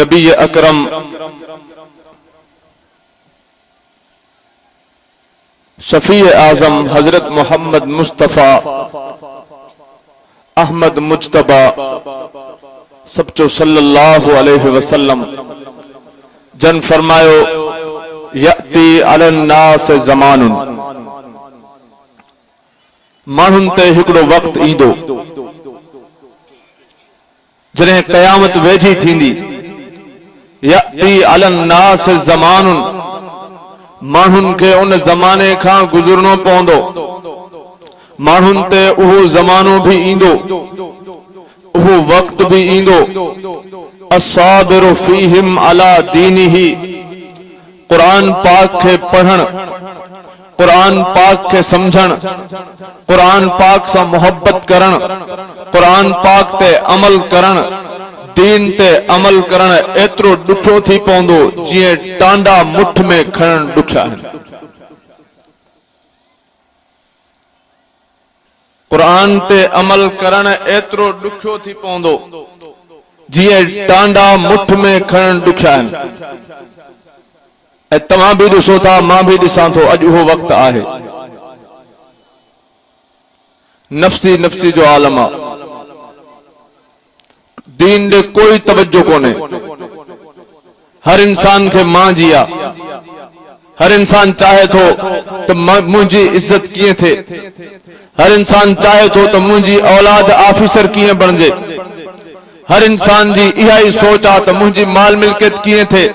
नबी अकरम शफी आजम हजरत मोहम्मद मुस्तफा अहमद मुज्तबा सबचो सल्लल्लाहु अलैहि वसल्लम जन फरमायो यअती अलन नास ज़मानुन मानुन ते हिकड़ो वक्त ईंदो जॾहिं क़यामत वेझी थींदी। यअती अलन नास ज़मानुन माण्हुनि खे उन ज़माने खां गुज़रणो पवंदो। माण्हुनि ते उहो ज़मानो भी ईंदो, उहो वक्त भी ईंदो। असाबिरु फीहिम अला दीनिही कुरान पाक खे पढ़ण, कुरान पाक खे समझण, कुरान पाक सां मोहब्बत करण, कुरान पाक ते अमल करण, दीन ते अमल करण एतिरो ॾुखियो थी पवंदो जीअं टांडा मुठ में खणण ॾुखिया आहिनि। कुरान ते अमल करण एतिरो ॾुखियो थी पवंदो जीअं टांडा मुठ में खणण ॾुखिया आहिनि। ऐं तव्हां बि ॾिसो था, मां बि ॾिसां थो, अॼु उहो वक़्तु आहे। नफ़्सी नफ़्सी जो आलम आहे, दीन ॾे कोई तवज्जो कोन्हे। हर इंसान खे मां जी आहे। हर इंसान चाहे थो त मुंहिंजी इज्जत कीअं थिए। हर इंसान चाहे थो त मुंहिंजी औलाद ऑफिसर कीअं बणिजे। हर इंसान जी इहा ई सोच आहे त मुंहिंजी माल मिल्कियत कीअं थिए।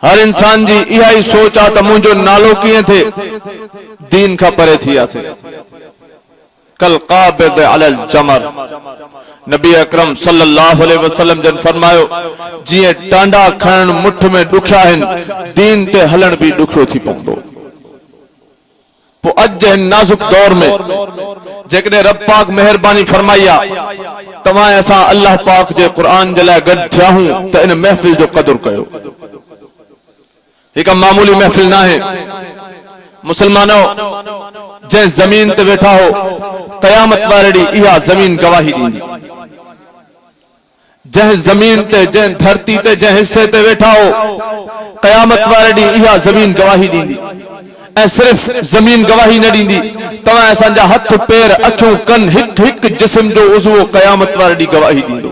हर इंसान जी इहा ई सोच आहे त मुंहिंजो नालो कीअं थिए। दीन खां परे थी वियासीं। कल क़ाबिद अलल जमर नबी अकरम सल्लल्लाहु अलैहि वसल्लम जन फरमायो जीअं टांडा खणण मुठ में ॾुखिया आहिनि, दीन ते हलण भी ॾुखियो थी पवंदो। पोइ अॼु जे नाज़ुक दौर में जेकॾहिं रब पाक मेहरबानी फरमाई आहे तव्हां असां अल्लाह पाक जे क़ुरान जे लाइ गॾु थिया हूं त इन महफ़िल जो क़दुरु कयो। हिकु मामूली महफ़िल न आहे। मुसलमानो, जंहिं ज़मीन ते वेठा हो क़यामत वारे ॾींहुं इहा ज़मीन गवाही ॾींदी। जंहिं ज़मीन ते, जंहिं धरती ते, जंहिं हिस्से ते वेठा हो क़यामत वारे ॾींहुं इहा ज़मीन गवाही ॾींदी। ऐं सिर्फ़ ज़मीन गवाही न ॾींदी, तव्हां असांजा हथ पेर अखियूं कन हिकु हिकु जिस्म जो उज़वो क़यामत वारे ॾींहुं गवाही ॾींदो।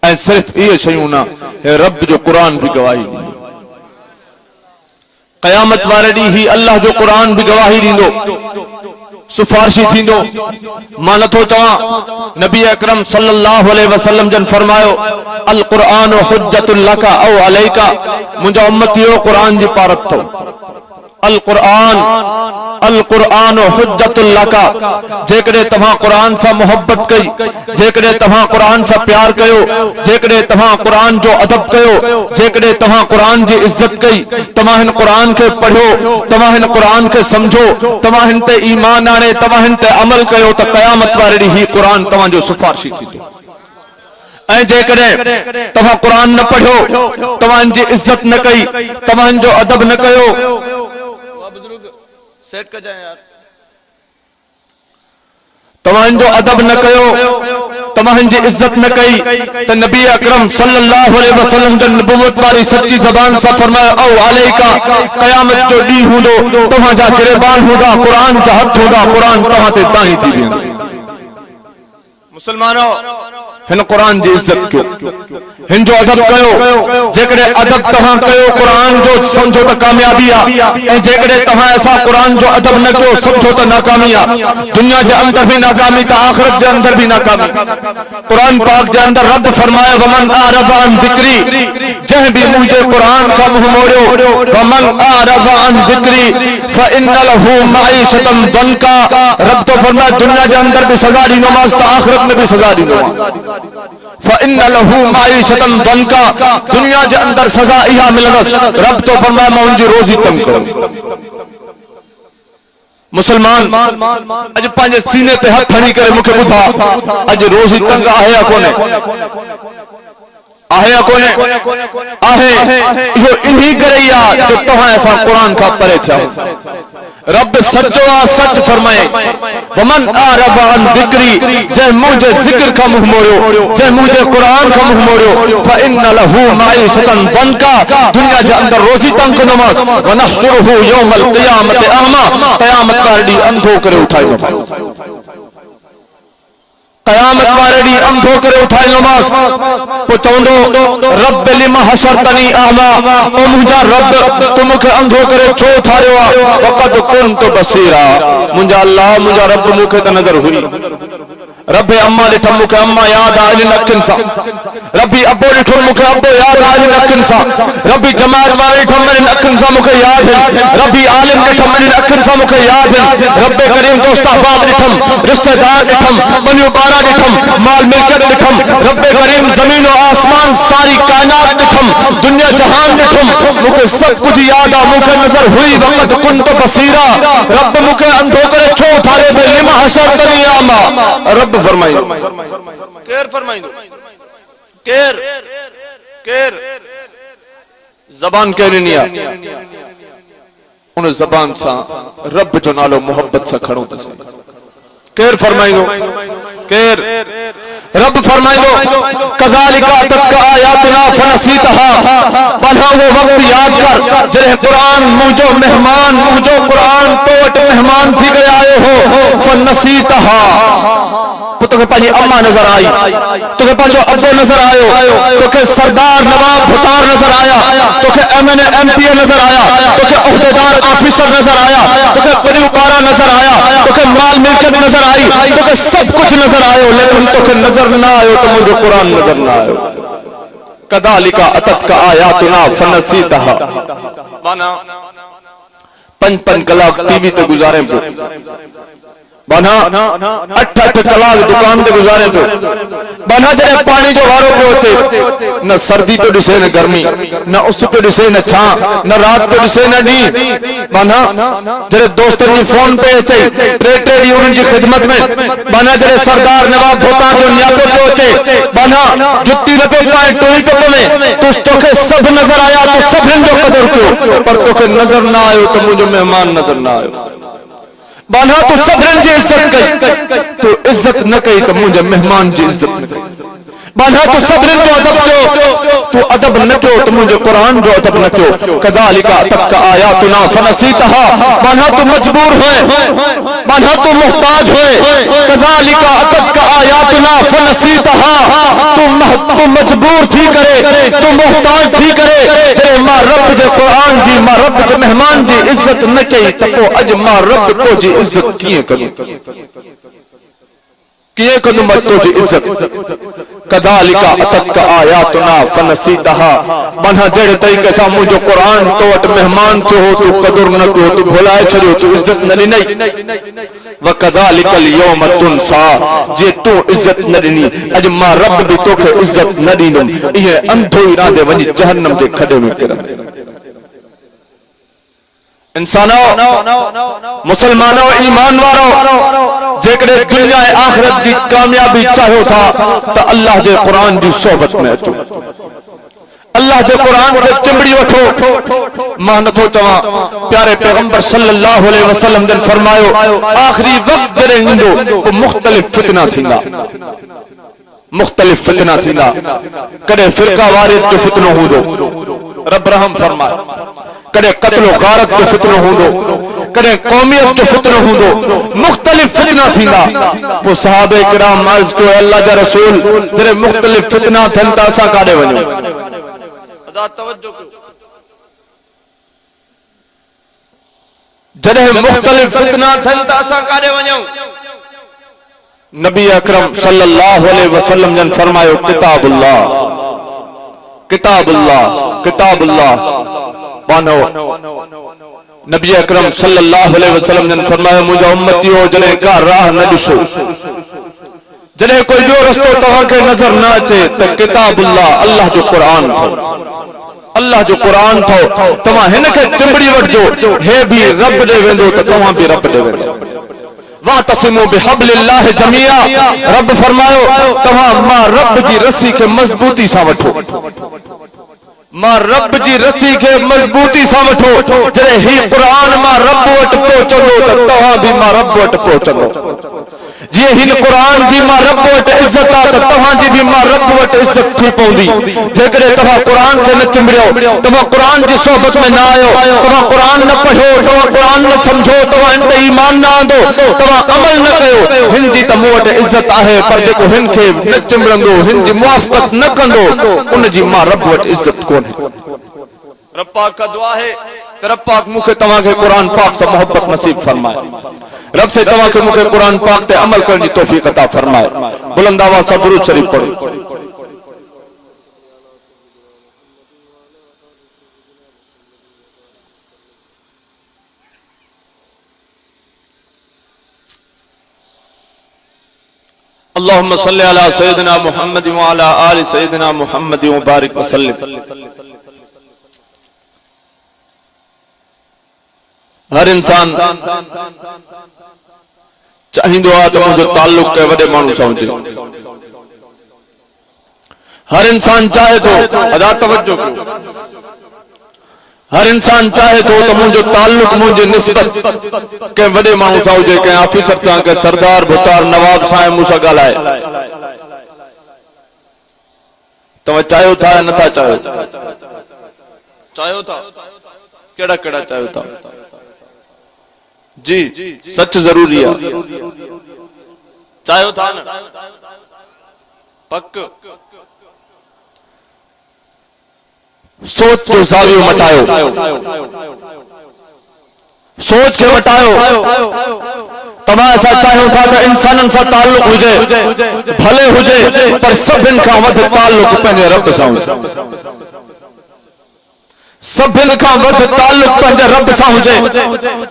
ऐं सिर्फ़ इहे शयूं न, हे रब जो क़ुरान भी गवाही ॾींदो। क़यामत वारे ॾींहुं ही अल्लाह जो क़ुरान भी गवाही ॾींदो, सुफ़ारिशी थींदो। मां नथो चवां, नबी अकरम सल्लल्लाहु अलैहि वसल्लम जन फरमायो अल क़ुरान हुज्जत उllaka औ alaika, मुंहिंजा उम्मतियो क़ुरान जी पारत अथव। अल क़ुरान हुज्जत उllaka, जेकॾहिं तव्हां क़ुरान सां मोहब्बत कई, जेकॾहिं तव्हां क़ुरान सां प्यार कयो, जेकॾहिं तव्हां क़ुरान जो अदब कयो, जेकॾहिं तव्हां क़ुरान जी इज्जत कई, तव्हां हिन क़ुरान खे पढ़ियो, तव्हां हिन क़ुरान खे समझो, तव्हां हिन ते ईमान आणे, तव्हां हिन ते अमल कयो त क़यामत वारे ॾींहुं ही क़ुरान तव्हांजो सुफ़ारिशी थींदो। ऐं जेकॾहिं तव्हां क़ुरान न पढ़ियो, तव्हांजी इज्जत न कई, तव्हांजो अदब न कयो, सेट कजाएं यार, तव्हांजो अदब न कयो, तव्हांजी इज्जत न कई त नबी अकरम सल्लल्लाहु अलैहि वसल्लम जन नबुवत वारी सच्ची ज़बान सां फरमायो औ अलैका, क़यामत जो ॾींहुं हूंदो, तव्हांजा गिरबान हूंदा, क़ुरान जा हथ हूंदा, क़ुरान तव्हां ते ताही थी वेंदो। मुसलमानो, हिन क़ुरान जी इज्जत कयो, हिन जो अदब कयो। जेकॾहिं अदब तव्हां कयो क़ुरान जो, समझो त कामयाबी आहे। ऐं जेकॾहिं तव्हां असां क़ुरान जो अदब न कयो, समझो त नाकामी आहे। दुनिया जे अंदर भी नाकामी त आख़िरत जे अंदर भी नाकामी। क़ुरान पाक जे अंदर रब फरमाए वमन आरज़ अन ज़िक्री, जंहिं भी मुंहिंजे क़ुरान खां मुंहुं मोड़ियो, वमन आरज़ अन ज़िक्री फ़इन्न लहू मईशतन दंका, रब तो फरमाए दुनिया जे अंदर भी सज़ा ॾींदोमांसि त आख़िरत में भी सज़ा ॾींदोमांसि। फ़इन्न लहू मईशतन दंका, दुनिया जे अंदर सज़ा इहा मिलंदसि, रब तो फरमाए मां उनजी रोज़ी तंग करूं। मुसलमान अॼु पंहिंजे सीने ते हथ हणी करे मूंखे ॿुधा, अॼु रोज़ी तंग आहे या कोन्हे? आहे या कोने आहे इहो इन्ही करे ई आहे जो तव्हां असां क़ुरान खां परे थिया रब सचो आहे सच फरमाए वमन आरब अन ज़िक्री जंहिं मुंहिंजे ज़िक्र खां मुंहुं मोड़ियो जंहिं मुंहिंजे क़ुरान खां मुंहुं मोड़ियो फइन लहू माईशतन दंका दुनिया जे अंदर रोज़ी तंग कंदोमांसि वनहशुरुहु यौमल क़ियामत अहमा क़यामत वारे ॾींहुं अंधो करे उठाईंदोमांसि क़यामत वारे ॾींहुं अंधो करे उठाईंदोमांसि पोइ चवंदो रब लिमा हशरतनी अहमा ओ मुंहिंजा रब तूं मूंखे अंधो करे छो ठाहियो आहे वक़द कुंत बसीरा मुंहिंजा अल्लाह मुंहिंजा रब मूंखे त नज़र हुई रबे अम्मा ॾिठम मूंखे अम्मा यादि आहे इन अखियुनि सां रबी अबो ॾिठो मूंखे अबो यादि आहे इन अखियुनि सां रबी जमात वारे ॾिठम इन अखियुनि सां मूंखे यादि आहिनि रबी आलिम ॾिठम इन अखियुनि सां मूंखे यादि आहिनि रबे करीम दोस्त अहबाब ॾिठम रिश्तेदार ॾिठम बनियो ॿारा ॾिठम माल मिल्कियत ॾिठम रबे करीम ज़मीन और आसमान सारी कायनात ॾिठम दुनिया जहान ॾिठम मूंखे सभु कुझु यादि आहे मूंखे नज़र हुई वक़्त कुंत बसीरा रब मूंखे अंधो करे छो ठाहियो बे लिमा हशरतनी अमा रब फरमाइंदो केर फरमाइंदो केर केर ज़बान केरनी आहे उन ज़बान सां रब जो नालो मोहब्बत सां खणो अथसि केर फरमाइंदो केर रब फरमाइंदो कज़ालिका अततका आयातुना फनसीतहा पढ़ा वो वक्त याद कर जॾहिं क़ुरान मुंहिंजो मेहमान मुंहिंजो क़ुरान तो वटि मेहमान थी करे आयो हो फनसीतहा तोखे पंहिंजी अम्मा नज़र आई तोखे पंहिंजो अबो नज़र आयो तोखे सरदार नवाब भुतार नज़र आया तोखे MNA MPA नज़र आया तोखे उहदेदार ऑफिसर नज़र आया तोखे परियो ॿारा नज़र आया तोखे माल मिल्कियत नज़र आई तोखे सब कुछ नज़र आयो लेकिन तोखे नज़र न आयो तो मुंहिंजो क़ुरान नज़र न आयो कज़ालिका अततका आयातुना फनसीतहा माना 5-5 कलाक टीवी ते गुज़ारे पियो बना 8-8 कलाक दुकान ते गुज़ारे पियो बना जॾहिं पाणी जो वारो पियो अचे न सर्दी पियो ॾिसे न गर्मी न उस पियो ॾिसे न छां न राति पियो ॾिसे न ॾींहुं बना जॾहिं दोस्तनि जी फोन पे अचे 3-3 ॾींहं उन्हनि जी ख़िदमत में बना जॾहिं सरदार नवाब भुतार जो न्यातो पियो अचे बना जुती न पियो पाए टोई पियो पवे तोखे सभु नज़र आया तो सभिनि जो क़दुरु कयो पर तोखे नज़र न आयो त मुंहिंजो मेहमान नज़र न आयो बाना तू सभिनि जी इज़त कई तू इज़त न कई त मुंहिंजे मेहमान जी इज़त न कई बाना तू सभिनि जो अदब कयो तू अदब न कयो त मुंहिंजे क़ुरान जो अदब न कयो कज़ालिका अततका आयातुना फनसीतहा बाना तू मजबूर हुए बाना तू मुहताज हुए कज़ालिका अततका आयातुना फनसीतहा तू मजबूर थी करे तू मुहताज थी करे तेरे मां रब जे क़ुरान जी मां रब जे मेहमान जी इज़त न कई त पोइ अॼु मां रब तो जी इज़त कीअं कंदुमि तुंहिंजी इज़त कज़ालिका अततका आयातुना फनसीतहा माना जहिड़े तरीक़े सां मुंहिंजो क़ुरान तो वटि मेहमान थियो हो तूं क़दुरु न कयो तूं भुलाए छॾियो तूं इज़त न ॾिनई वकज़ालिकल यौम तुनसा जे तूं इज़त न ॾिनी अॼु मां रब बि तोखे इज़त न ॾींदुमि इहे अंधो ई रांदे वञी जहन्नम जे खॾे में किरंदे इंसानो मुसलमानो ईमान वारो जेकॾहिं दुनिया ऐं आख़िरत जी कामयाबी चाहियो था त अल्लाह जे क़ुरान जी सोबत में अचो अल्लाह जे क़ुरान खे चिंबड़ी वठो मां नथो चवां प्यारे पैगंबर सल्लल्लाहु अलैहि वसल्लम जन फरमायो आखिरी वक्त जॾहिं ईंदो पोइ मुख़्तलिफ़ फितना थींदा कॾहिं फ़िरका वारियत जो फितनो हूंदो रब रहम फरमाए कॾहिं क़त्ल गारत जो फितनो हूंदो कॾहिं क़ौमियत जो फितनो हूंदो मुख़्तलिफ़ फितना थींदा पोइ सहाबे किराम अर्ज़ कयो अल्लाह जा रसूल जॾहिं मुख़्तलिफ़ फितना थियनि त असां काॾे वञूं जॾहिं मुख़्तलिफ़ फितना थियनि त असां काॾे वञूं नबी अकरम सल्लल्लाहु अलैहि वसल्लम जन फरमायो किताबुल्लाह बानो नबी अकरम सल्लल्लाहु अलैहि वसल्लम जन फरमायो मुंहिंजा उम्मतियो जॾहिं का राह न ॾिसो जॾहिं कोई ॿियो रस्तो तव्हांखे नज़र न अचे त किताबुल्लाह अल्लाह जो क़ुरान अथव तव्हां हिन खे चिंबड़ी वठिजो हे बि रब ॾे वेंदो त तव्हां बि रब ॾे वेंदो वातसिमू बिहब्लिल्लाहि जमीआ। रब फरमायो तव्हां मां रब जी रस्सी के मजबूती सां वठो, मां रब जी रस्सी के मजबूती सां वठो। जॾहिं ही क़ुरान मां रब वटि पहुचंदो त तव्हां बि मां रब वटि पहुचंदो। जीअं हिन क़ुरान जी मां रब वटि इज़त आहे त तव्हांजी बि मां रब वटि इज़त थी पवंदी। जेकॾहिं तव्हां क़ुरान खे न चिंबड़ियो, तव्हां क़ुरान जी सोबत में न आयो, तव्हां क़ुरान न पढ़ियो, तव्हां क़ुरान न सम्झो, तव्हां हिन ते ईमान न आंदो, तव्हां अमल न कयो, हिन जी त मूं वटि इज़त आहे, पर जेको हिन खे न चिंबड़ंदो, हिन जी मुआफ़क़त न कंदो, उन जी मां रब वटि इज़त कोन्हे। रब पाक का दुआ है त रब पाक मूंखे तव्हांखे क़ुरान पाक सां मोहब्बत नसीब फरमाए। रब से तव्हांखे मूंखे क़ुरान पाक ते अमल करण जी तौफ़ीक़ अता फरमाए। बुलंद आवाज़ सां दुरूद शरीफ पढ़ो। अल्लाहुम्मा सल्लि अला सय्यिदिना मुहम्मद व अला आलि सय्यिदिना मुहम्मद व बारिक व सल्लिम। हर इंसान चाहींदो आहे त मुंहिंजो ताल्लुक के वॾे माण्हू सां हुजे। हर इंसान चाहे थो, अदा तवज्जो कयो, हर इंसान चाहे थो त मुंहिंजो ताल्लुक, मुंहिंजी निस्बत कंहिं वॾे माण्हू सां हुजे, कंहिं ऑफिसर सां, कंहिं सरदार भुतार नवाब सां मूं सां ॻाल्हाए। तव्हां चाहियो था या नथा चाहियो? चाहियो था? कहिड़ा कहिड़ा चाहियो था? जी सच जरूरी है। चाहियो था न? पक सोच जो ज़ावियो मटायो, सोच के मटायो। तव्हां असां चाहियूं था त इंसाननि सां ताल्लुक हुजे, भले हुजे, पर सभिनि खां वधि ताल्लुक पंहिंजे रब सां हुजे। सभिनि खां वधि ताल्लुक पंहिंजे रब सां हुजे।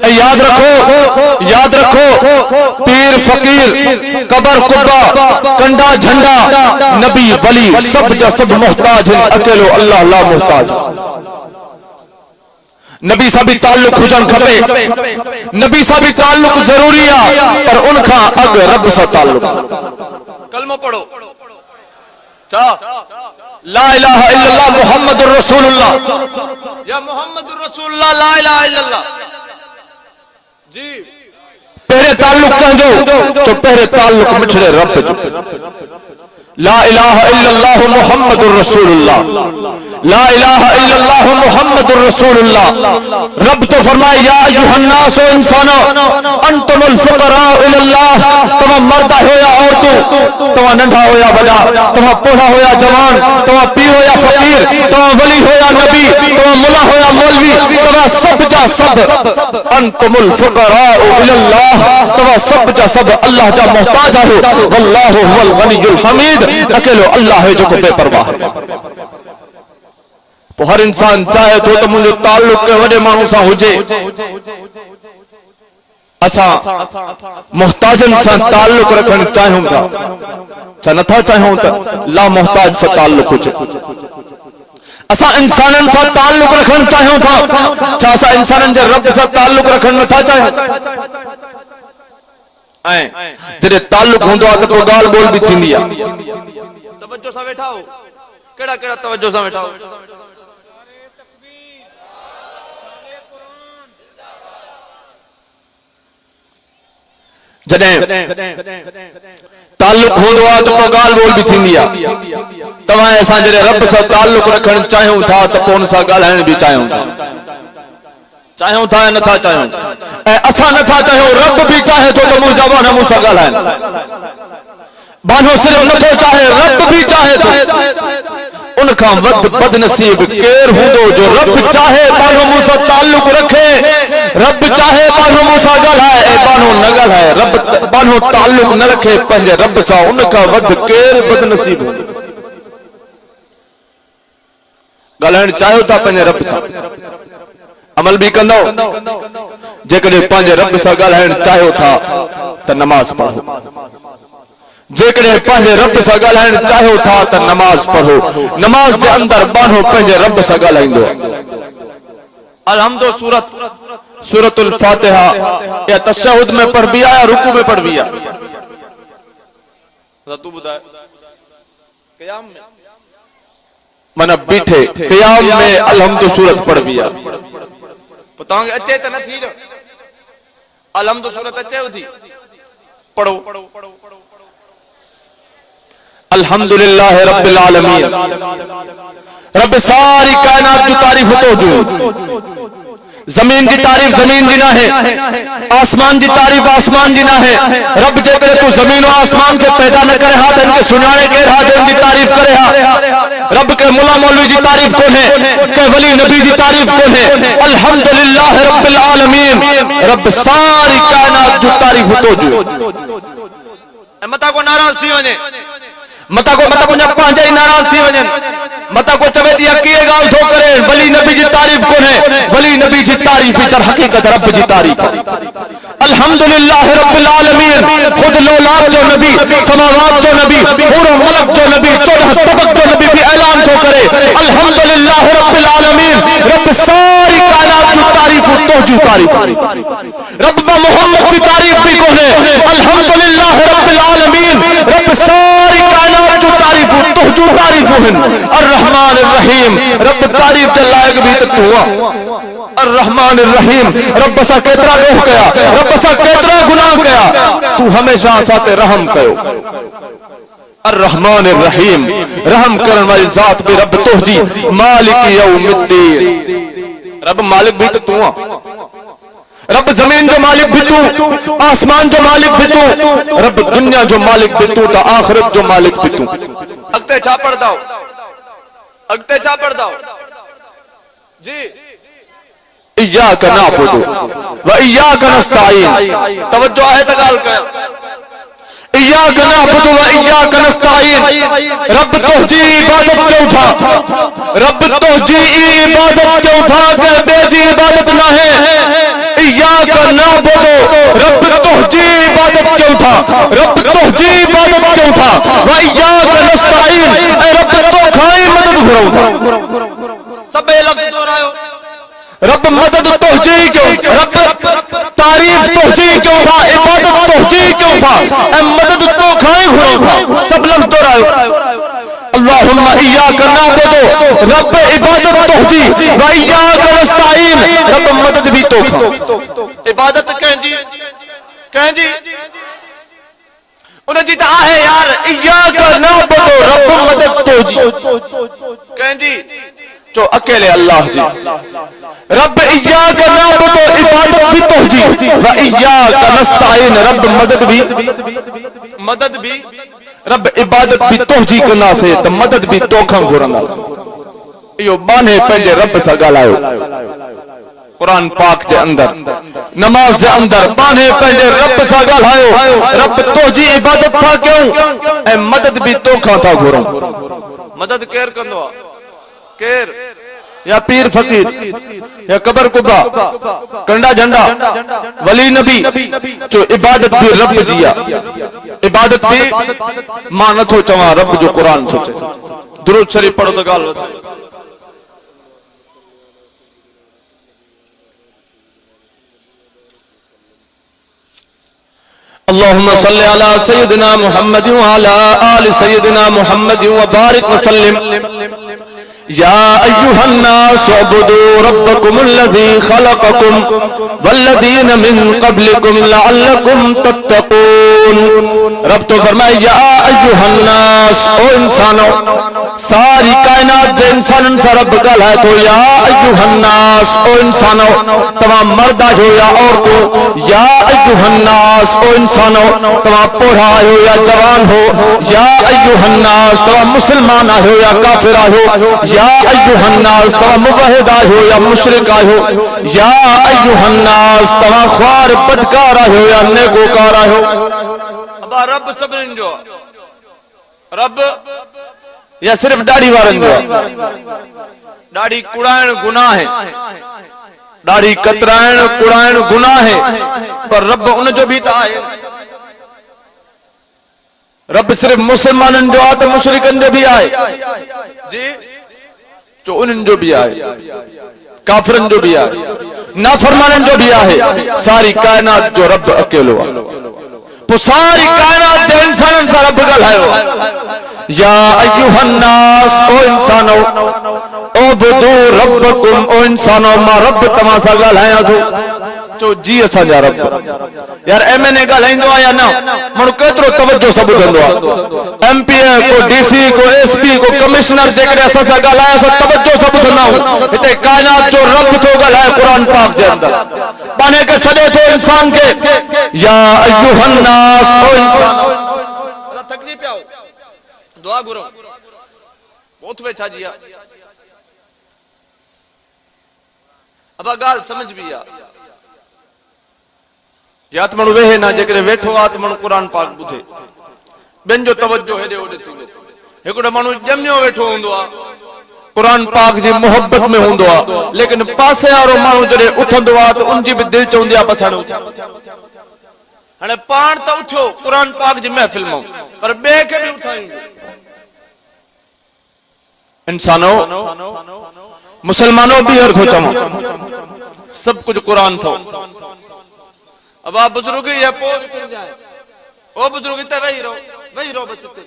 ऐं यादि रखो पीर फकीर, कबर कुब्बा, कंडा झंडा, नबी वली सब जा सब मोहताज आहिनि, अकेलो अल्लाह ला मोहताज। नबी सां बि ताल्लुक हुजणु खपे, नबी सां बि ताल्लुक ज़रूरी आहे, पर उनखां अॻु रब सां ताल्लुक। कलमो पढ़ो छा? ला इलाहा इल्लल्लाह मुहम्मदुर रसूलुल्लाह, या मुहम्मदुर रसूलुल्लाह, ला इलाहा इल्लल्लाह। जी पहिरे ताल्लुक कंजो तो पहिरे ताल्लुक मिठड़े रब जो। ला इलाहा इल्लल्लाह मुहम्मदुर रसूलुल्लाह, ला इलाहा इल्लल्लाह मुहम्मदुर रसूलुल्लाह। रब तो फरमाए या अय्युहन्नास, ओ इंसानो, अंतुमुल फुकरा इलल्लाह। तव्हां मर्द हो या औरतूं, तव्हां नंढा हो या वॾा, तव्हां पोढ़ा हो या जवान, तव्हां पीर हो या फकीर, तव्हां वली हो या नबी, तव्हां मुला हो या मौलवी, तव्हां सब जा सब अंतुमुल फुकरा इलल्लाह, तव्हां सब जा सब अल्लाह जा मोहताज आहियो। वल्लाहु हुवल गनियुल हमीद, अकेलो अल्लाह है जो बेपरवाह है। तो हर इंसान चाहे तो मुझे ताल्लुक के वडे मानू सां हुजे। असां मोहताजन सां ताल्लुक रखण चाहियूं था, छा नथा चाहियूं त ला मोहताज सां ताल्लुक हुजे। असां इंसानन सां ताल्लुक रखण चाहियूं था, छा असां इंसानन जे रब सां ताल्लुक रखण नथा चाहियूं? ऐं जॾहिं ताल्लुक हूंदो आहे त पोइ ॻाल्हि ॿोल बि थींदी आहे। तवज्जो सां वेठा हो, कहिड़ा कहिड़ा तवज्जो सां वेठा हो? जॾहिं ताल्लुक हूंदो आहे त पोइ ॻाल्हि ॿोल बि थींदी आहे। तव्हां असां जॾहिं रब सां ताल्लुक रखण चाहियूं था त पोइ हुन सां ॻाल्हाइण बि चाहियूं था। चाहियूं था या नथा चाहियूं? ऐं असां नथा चाहियूं, रब बि चाहे थो त मुंहिंजा बाना मूं सां ॻाल्हाइनि। बानो सिर्फ़ नथो चाहे, रब बि चाहे थो। उनखां वधि बदनसीब केरु हूंदो जो रब चाहे बानो मूं सां ताल्लुक रखे, रब चाहे बानो मूं सां ॻाल्हाए ऐं बानो न ॻाल्हाए, रब बानो ताल्लुक न रखे पंहिंजे रब सां, उनखां वधि केरु बदनसीब हूंदो? ॻाल्हाइण चाहियो था पंहिंजे रब सां, अमल भी कंदो। जेकॾहिं पंहिंजे रब सां ॻाल्हाइण चाहियो था त नमाज़ पढ़ो। जेकॾहिं पंहिंजे रब सां ॻाल्हाइण चाहियो था त नमाज़ पढ़ो। नमाज जे अंदर बानो पंहिंजे रब सां ॻाल्हाईंदो। अलहम्दो सूरतुल फातिहा या तशहुद में पढ़ बिया या रुकू में पढ़ बिया? तू बुधाए क़याम में मना बीठे क़याम में अलहम्दु सूरत पढ़ बिया। पतांगे अचे त न थी न अलहम्दु सूरत अचे थी पढ़ो। अल्हम्दुलिल्लाह रब्बिल आलमीन, रब सारी कायनात की तारीफ तो जो जमीन की तारीफ जमीन जी ना है, आसमान की तारीफ आसमान जी ना है। रब जे करे तू जमीन और आसमान के पैदा न करे हाथ इनके सुनाने के हाथ इनकी तारीफ करे हा। रब के मुला मौलवी जी तारीफ कौन है, के वली नबी जी तारीफ कौन है? अल्हम्दुलिल्लाह रब्बिल आलमीन, रब सारी कायनात की तारीफ तो जो मता को नाराज थी वने, मता को पंहिंजा ही नाराज थी वने, मता को चवे दिया किए गाल थो करे। वली नबी जी तारीफ कौन है? वली नबी जी तारीफ तर हकीकत रब जी तारीफ। अल्हम्दुलिल्लाह रब्बिल आलमीन, खुद लोलाद जो नबी, समावात जो नबी, पूरा मलक जो नबी, 14 तबक जो नबी भी ऐलान तो करे अल्हम्दुलिल्लाह रब्बिल आलमीन, रब सारी कायनात की तारीफ तो जो तारीफ। रब मोहम्मद की तारीफ भी कौन है? अल्हम्दुलिल्लाह रब्बिल आलमीन, रब सारी कायनात की तारीफ तो जो तारीफ है। अर्रहमान अर्रहीम, रब तारीफ के लायक भी तो हुआ। अर्रहमान अर्रहीम, रब सा केतरा रोह कया, रब सा केतरा गुनाह कया, तू हमेशा साथे रहम कयो। अर्रहमान अर्रहीम, रहम करने वाली जात भी रब तोहजी। मालिक यौमिद्दीन, रब मालिक भी तो हुआ। रब जमीन जो मालिक भी तू, आसमान जो मालिक भी तू, रब दुनिया जो मालिक भी तू, तो आखिरत जो मालिक भी तू। अगते छा पढ़दा हो, अगते छा पढ़दा हो जी? इय्याका नअबुदु व इय्याका नस्तईन। तवज्जो है त गाल कया। इय्याका नअबुदु व इय्याका नस्तईन, रब तोहजी इबादत के उठा, रब तोहजी इबादत के उठा के बेजी इबादत ना है। इय्याका नअबुदु, रब तोहजी इबादत के उठा, रब तोहजी इबादत के उठा। व इय्याका नस्तईन, ए रब तो खाई मदद घुराऊं। सब लफ्ज दोहरायो। रब मदद तोहजी क्यों, रब तारीफ तोहजी क्यों था, इबादत तोहजी क्यों था, मदद तो खाए घुराऊं। सब लफ्ज दोहरायो। अल्लाहुम्मा इय्याका नअबुदु, रब इबादत तोहजी, व इय्याका नस्तईन, रब मदद भी तो खा। इबादत कहजी कहजी उन जी त आहे यार। इय्याका नअबुदु, रब मदद तोहजी कहजी जो अकेले अल्लाह जी। रब इय्याका नअबुदु, इबादत भी तोहजी, व इय्याका नस्तईन, रब मदद भी रब इबादत भी तोहजी करना से तो मदद भी तोखा घुरंदा से। यो बाने पंहिंजे रब सां ॻाल्हायो। कुरान पाक के अंदर नमाज के अंदर बाने पंहिंजे रब सां ॻाल्हायो। रब तोहजी इबादत था क्यों ऐ मदद भी तोखा था घुरूं। मदद केर कंदो आहे? केर? या पीर फकीर, या कबर कुबा, कंडा झंडा, वली नबी जो इबादत भी रब जी आ। इबादत भी मां नथो चवां, रब जो कुरान थो चए। दुरूद शरीफ पढ़ो तो गाल वधे। अल्लाहुम्मा सल्लि अला सय्यिदिना मुहम्मद व अला आलि सय्यिदिना मुहम्मद व बारिक व सल्लिम। या अय्युहन्नास उअबुदू रब्बकुमुल्लज़ी खलक़कुम वल्लज़ीन मिन क़ब्लिकुम लअल्लकुम तत्तक़ून। रब तो फरमाए या अय्युहन्नास, ओ इंसानो, सारी कायनात जे इंसानन सां रब ॻाल्हाए थो। या अय्युहन्नास, ओ इंसानो, तव्हां मर्द आहियो या औरतूं। या अय्युहन्नास, ओ इंसानो, तव्हां पोढ़ा आहियो या जवान हो। या अय्युहन्नास, तव्हां मुस्लमान आहियो या काफिर आहियो। या अय्युहन्नास, तव्हां मुवहिद आहियो या मुशरिक आहियो। या अय्युहन्नास, तव्हां ख्वार बदकार आहियो या नेकोकार आहियो। अबा रब सभिनीनि जो रब या सिर्फ दाढ़ी वारनि जो? दाढ़ी कुड़ाइण गुनाह है, दाढ़ी कतराइण कुड़ाइण गुनाह है, पर रब उन जो भी तो आहे। रब सिर्फ मुसलमाननि जो आहे त मुशरिकनि जो भी आहे जी? जो उन्हनि जो भी आहे, काफिरनि जो भी आहे। नाफरमानन जो भी आहे, सारी कायनात जो रब अकेलो आहे। पोइ सारी कायनात जे इंसाननि सां रब ॻाल्हायो, या अय्युहन्नास, ओ इंसानो, उबुदू रब्बकुम, ओ इंसानो मां रब तव्हां सां ॻाल्हायां थो। चो जी असांजा रब। यार एमएनए ॻाल्हाईंदो आहे या न? माण्हू केतिरो तवजो सभु ॿुधंदो आहे। एमपी को डीसी को एसपी को कमिश्नर जेकॾहिं असां सां ॻाल्हाए असां तवजो सभु ॿुधंदा आहियूं। हिते कायनात जो रब थो ॻाल्हाए क़ुरान पाक जे अंदरि, पाणे खे सॾे थो इंसान खे, या अय्युहन्नास, ओ इंसानो। तकलीफ़ पिया दुआ घुरो बहुत वेठा जी अब ॻाल्हि समझ भी आ। या त माण्हू वेहे न, जेकॾहिं वेठो आहे त माण्हू क़ुरान पाक ॿुधे, ॿियनि जो तवजो हेॾे होॾे थींदो। हिकिड़ो माण्हू ॼमियो वेठो हूंदो आहे, क़ुरान पाक जी मोहब्बत में हूंदो आहे, लेकिन पासे वारो माण्हू जॾहिं उथंदो आहे त उनजी बि दिलि चवंदी आहे बसि हाणे उथिया। हाणे पाण त उथियो क़ुरान पाक जी महफ़िल मां, पर ॿिए खे बि उथाईंदो। इंसानो मुसलमानो ॿीहर थो चवां, सभु कुझु क़ुरान थो। अब आप बुजुर्ग या पोइ विकिण जाए, ओ बुजुर्ग इते वेही रहो बस इते।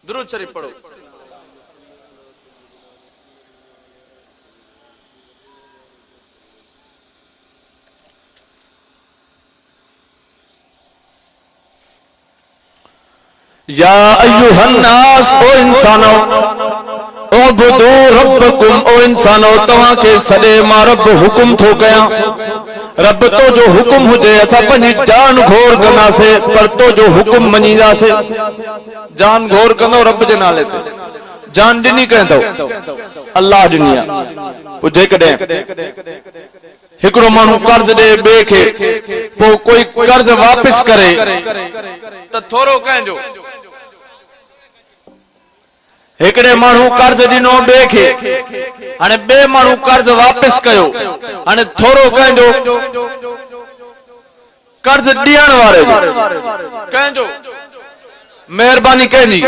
दुरूद शरीफ पढ़ो। या अय्युहन्नास, ओ इंसानो, उबुदू रब्बकुम, ओ इंसानो तव्हां खे सॾे मां रब हुकुम थो कयां। रब तो जो हुकुम हुजे असां पंहिंजी जान घोर कंदासीं, पर तो जो हुकुम मञींदासीं। जान घोर कंदो रब जे नाले ते, जान ॾिनी कंदो अल्लाह ॾिनी आहे। पोइ जेकॾहिं हिकिड़ो माण्हू कर्ज़ ॾे ॿिए खे, पोइ कोई कर्ज़ वापसि करे त थोरो कंहिंजो। हिकिड़े माण्हू कर्ज़ ॾिनो ॿिए खे, हाणे ॿिए माण्हू कर्ज़ वापसि कयो, हाणे थोरो कंहिंजो। कर्ज़ ॾियण वारे कंहिंजो, महिरबानी कंहिंजी,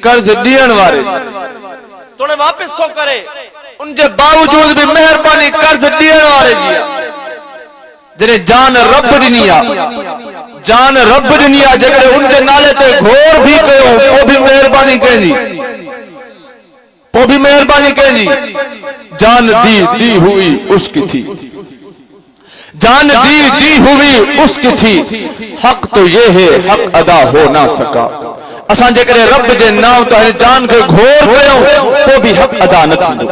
कर्ज़ ॾियण वारे थोड़े वापसि थो करे, उनजे बावजूद बि महिरबानी कर्ज़ ॾियण वारे जी आहे। जॾहिं जान रब ॾिनी आहे, जान रब ॾिनी आहे, जेकॾहिं उनजे नाले ते घोर भी कयो पोइ बि महिरबानी कंहिंजी, पोइ बि महिरबानी कंहिंजी। जान दी हुई उसकी थी, जान दी हुई उसकी थी, हक तो ये है हक अदा हो ना सका। असां जेकॾहिं रब जे नाम ते जान खे घोर कयूं पोइ बि हक अदा न थींदो।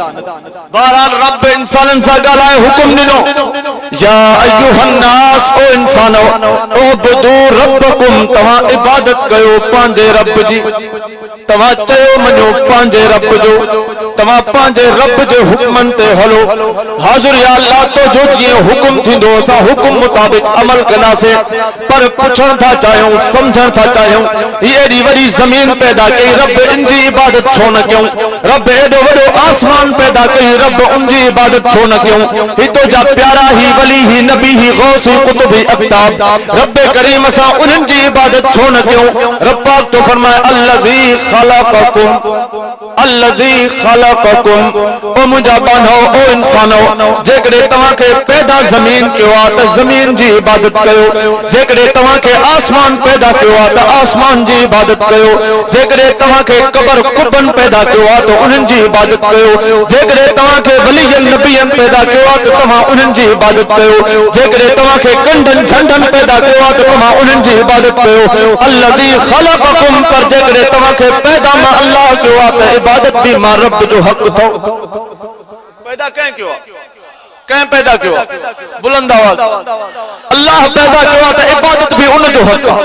बहरहाल रब इंसाननि सां ॻाल्हाए हुकुम ॾिनो, या अय्युहन्नास, ओ इंसानो, उबुदू रब्बकुम, तव्हां इबादत कयो पंहिंजे रब जी। तव्हां चयो मञो पंहिंजे रब जो, तव्हां पंहिंजे रब जे हुकमनि ते हलो। हाज़िर या अल्लाह तो जो जीअं हुकुम थींदो असां हुकुम मुताबिक अमल कंदासीं, पर पुछण था चाहियूं, समझण था चाहियूं, ही एॾी वॾी ज़मीन पैदा कई, रब इनजी इबादत छो न कयूं? रब एॾो वॾो आसमान पैदा कई, रब उनजी इबादत छो न कयूं? ही तो जा प्यारा ही वली ही नबी ही गौस ही कुतुब ही अफ्ताब, रब करीम असां उन्हनि जी इबादत छो न कयूं? रब पाक तो फरमाए अल्लज़ी खलक़कुम, अल्लज़ी खलक़कुम, ओ मुंहिंजा बानो, ओ इंसानो, जेकॾहिं तव्हां खे पैदा ज़मीन कयो आहे त ज़मीन जी इबादत कयो, जेकॾहिं तव्हां खे आसमान पैदा कयो आहे त आसमान जी इबादत कयो, जेकॾहिं तव्हां खे क़बर कुबन पैदा कयो आहे त उन्हनि जी इबादत कयो, जेकॾहिं तव्हां खे वलियन नबियन पैदा कयो आहे त तव्हां उन्हनि जी इबादत कयो, जेकॾहिं तव्हां खे कंडन झंडन पैदा कयो आहे त तव्हां उन्हनि जी इबादत कयो। अल्लज़ी खलक़कुम, पर जेकॾहिं तव्हां खे पैदा मां अल्लाह कयो आहे त इबादत बि मां रब जो हक़ थो। पैदा कंहिं कयो आहे? कंहिं पैदा कयो आहे? बुलंद आवाज़, अल्लाह पैदा कयो आहे त इबादत बि उन जो हक़ आहे।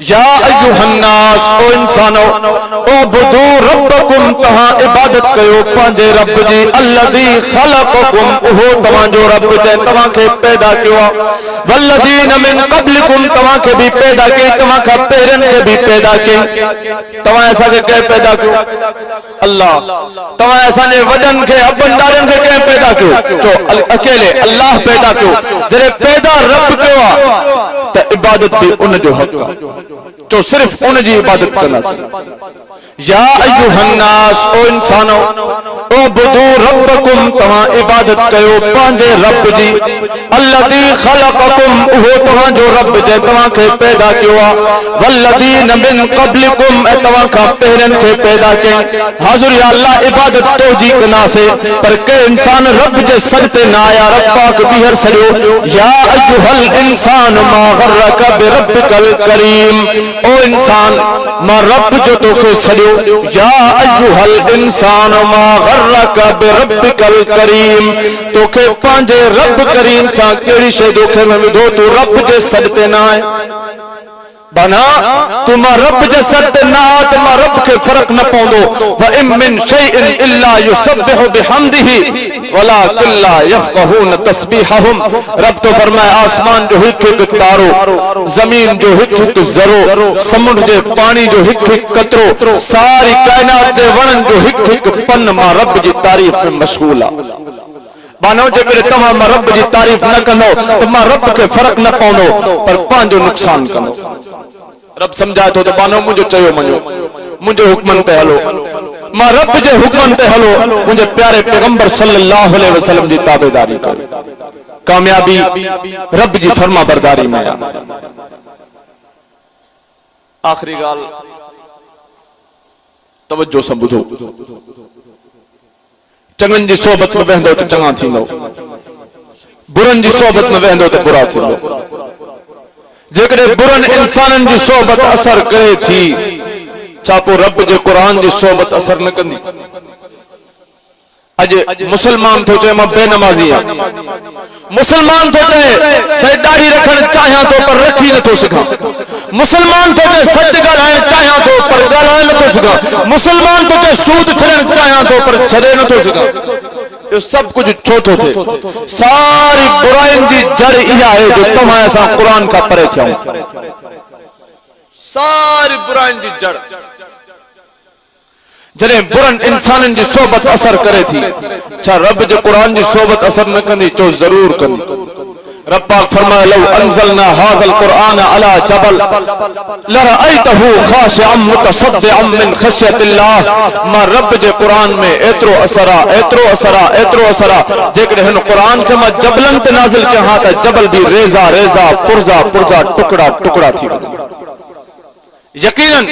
या अय्युहन्नास, ओ इंसानो, उबुदू रब्बकुम, तव्हां इबादत कयो पंहिंजे रब जी। अल्लज़ी खलक़कुम, उहो तव्हांजो रब जंहिं तव्हां खे पैदा कयो आहे। वल्लज़ीन मिन क़ब्लिकुम, तव्हां खे बि पैदा कई, तव्हां खां पहिरियनि खे बि पैदा कई। तव्हां असांखे कंहिं पैदा कयो? अल्लाह। तव्हां असांजे वॾनि खे अबनि ॾाॾनि खे कंहिं पैदा कयो? चो अकेले अल्लाह पैदा कयो। जॾहिं पैदा रब कयो आहे त इबादत बि उन जो हक़ आहे। चो सिर्फ़ उन जी इबादत कंदासीं। या अय्युहन्नास, ओ इंसानो, ओ बुदू रब्बकुम, तव्हां इबादत कयो पंहिंजे रब जी, अल्लज़ी खलक़कुम, उहो तव्हां जो रब जे तव्हां खे पैदा कयो आहे, वल्लज़ीन मिन क़ब्लिकुम, ऐं तव्हां खां पहिरियनि खे पैदा कयईं। हाज़ुर या अल्लाह, इबादत तो जी कनासे, पर के इंसान रब जे सर ते न आया, रब पाक बीहर सड़ियो। या अय्युहल इंसान मा गर्रक बिरब्बिकल करीम, ओ इंसान, मां रब जो तोखे सड़ियो। या अय्युहल इंसान मा गर्रक बिरब्बिकल करीम, तोखे पंहिंजे रब करीम सां कहिड़ी शइ दोखे में विधो, तूं रब जे सर ते न आहे। बना तू मां रब जे सर ते न आ त मां रब खे फर्क न पवंदो। व इम मिन शैइन इल्ला युसब्बिहु बिहम्दिही वलाकिन ला यफ़क़हून तस्बीहहुम। रब तो फरमाए, आसमान जो हिकु हिकु तारो, जमीन जो हिकु हिकु ज़रो, समुंड जे पानी जो हिकु हिकु कतरो, सारी कायनात जे वणनि जो हिकु हिकु पन मां रब जी तारीफ़ में मशगूल आहे। बानो जेकॾहिं तव्हां मां रब जी तारीफ़ न कंदो त मां रब खे फर्क न पवंदो, पर पंहिंजो नुक़सान कंदो। रब समझाए थो त बानो मुंहिंजो चयो मञो, मुंहिंजे हुक्मनि ते हलो, मां रब जे हुक्मनि ते हलो, मुंहिंजे प्यारे पैगंबर सल्लल्लाहु अलैहि वसल्लम जी ताबेदारी कयो। कामयाबी रब जी फर्मा बरदारी में आहे। आखिरी ॻाल्हि, तवज्जो सां ॿुधो, चङनि जी सोबत में वेंदो त चङा थींदो, बुरनि जी सोबत में वेंदो त बुरा थींदो। जेकॾहिं बुरनि इंसाननि जी सोबत असर करे थी, छा पोइ रब जे क़ुरान जी सोबत असर न कंदी? अॼु मुसलमान थो चए मां बेनमाज़ी आहियां, मुसलमान थो चए सही दाढ़ी रखणु चाहियां थो पर रखी नथो सघां, मुसलमान थो चए सच ॻाल्हाइणु चाहियां थो पर ॻाल्हाए नथो सघां, मुसलमान थो चए सूद छॾणु चाहियां थो पर छॾे नथो सघां। इहो सभु कुझु छो थो थिए? सारी बुराइनि जी जड़ इहा आहे जो तव्हां असां क़ुरान खां परे थियूं। सारी बुराइनि जी जड़ जॾहिं बुरनि इंसाननि जी सोबत असर करे थी, छा रब जे क़ुरान जी सोबत असर न कंदी? चो ज़रूर कंदी। रब पाक फरमाए, लौ अंज़लना हाज़ल क़ुरान अला जबल लरअयतहु खाशिअम मुतसद्दिअम मिन ख़श्यतिल्लाह। मां रब जे क़ुरान में एतिरो असर आहे, एतिरो असर आहे, एतिरो असर आहे, जेकॾहिं हिन क़ुरान खे मां जबलनि ते नाज़िल कयां हा त जबल बि रेज़ा रेज़ा, पुर्ज़ा पुर्ज़ा, टुकड़ा टुकड़ा थी वञे। यकीनन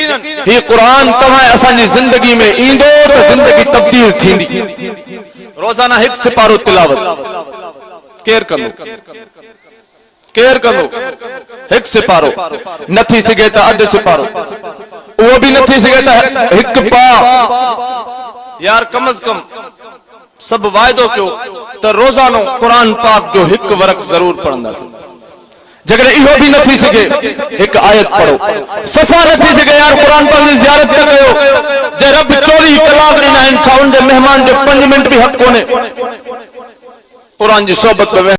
ही कुरान तव्हां असांजी ज़िंदगी में ईंदो त ज़िंदगी तब्दील थींदी। रोज़ाना हिकु सिपारो तिलावत केर कंदो? केर कंदो? हिकु सिपारो न थी सघे त अधु सिपारो, उहो बि न थी सघे त हिकु पाउ। यार कम अज कम सभु वाइदो कयो त रोज़ानो क़ुरान पाक जो हिकु वर्क ज़रूर पढ़ंदासीं। जेकॾहिं इहो बि न थी सघे, हिकु आयत पढ़ो। सफ़ा न थी सघे, यार क़ुरान पाक जी ज़ियारत न कयो। जे रब 24 कलाक ॾिना आहिनि, छा उन जे महिमान जो 5 मिंट बि हक़ कोन्हे? क़ुरान जी सोबत में